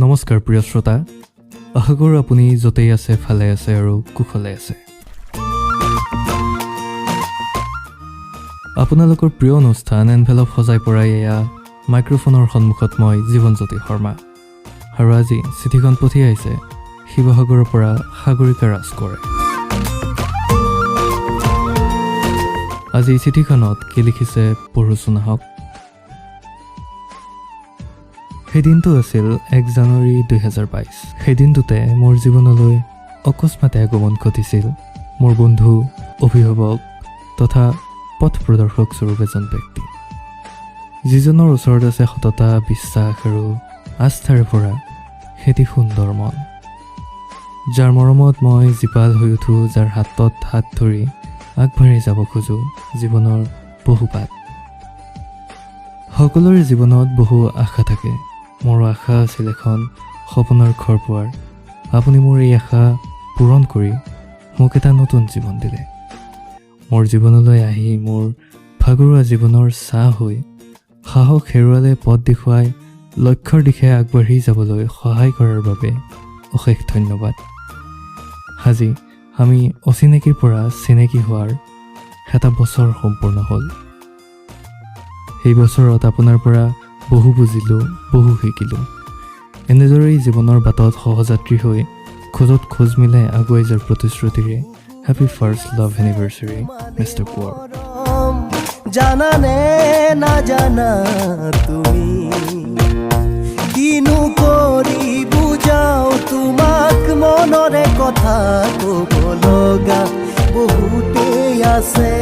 নমস্কাৰ প্ৰিয় শ্ৰোতা, আশা কৰোঁ আপুনি য'তেই আছে ভালে আছে আৰু কুশলে আছে। আপোনালোকৰ প্ৰিয় অনুষ্ঠান এনভেলপ সজাই পৰাই এয়া মাইক্ৰফোনৰ সন্মুখত মই জীৱনজ্যোতি শৰ্মা। আৰু আজি চিঠিখন পঠিয়াইছে শিৱসাগৰৰ পৰা সাগৰিকা ৰাজকোঁৱৰে। আজি চিঠিখনত কি লিখিছে পঢ়োচোন আহক। সেই দিনটো আছিল 1 জানুৱাৰী 2022। সেই দিনটোতে মোৰ জীৱনলৈ অকস্মাতে আগমন ঘটিছিল মোৰ বন্ধু, অভিভাৱক তথা পথ প্ৰদৰ্শক স্বৰূপ এজন ব্যক্তি, যিজনৰ ওচৰত আছে সততা, বিশ্বাস আৰু আস্থাৰে ভৰা সেটি সুন্দৰ মন, যাৰ মৰমত মই জীপাল হৈ উঠোঁ, যাৰ হাতত হাত ধৰি আগবাঢ়ি যাব খোজোঁ জীৱনৰ বহু বাট। সকলোৰে জীৱনত বহু আশা থাকে। মোৰো আশা আছিল এখন সপোনৰ ঘৰ পোৱাৰ। আপুনি মোৰ এই আশা পূৰণ কৰি মোক এটা নতুন জীৱন দিলে। মোৰ জীৱনলৈ আহি মোৰ ভাগৰুৱা জীৱনৰ ছাঁ হৈ সাহস হেৰুৱালে পথ দেখুৱাই লক্ষ্যৰ দিশে আগবাঢ়ি যাবলৈ সহায় কৰাৰ বাবে অশেষ ধন্যবাদ। আজি আমি অচিনাকিৰ পৰা চিনাকি হোৱাৰ এটা বছৰ সম্পূৰ্ণ হ'ল। সেই বছৰত আপোনাৰ পৰা বহু বুজিলোঁ, বহু শিকিলোঁ। এনেদৰেই জীৱনৰ বাটত সহযাত্ৰী হৈ খোজত খোজ মিলাই আগুৱাই যোৱাৰ প্ৰতিশ্ৰুতিৰে হেপী ফাৰ্ষ্ট লাভ এনিভাৰ্চাৰী মিষ্টাৰ কোঁৱৰ। জানানে নাজানা তুমি কিনো কৰি বুজাও তোমাক, মনৰে কথা ক'ব লগা বহুতেই আছে।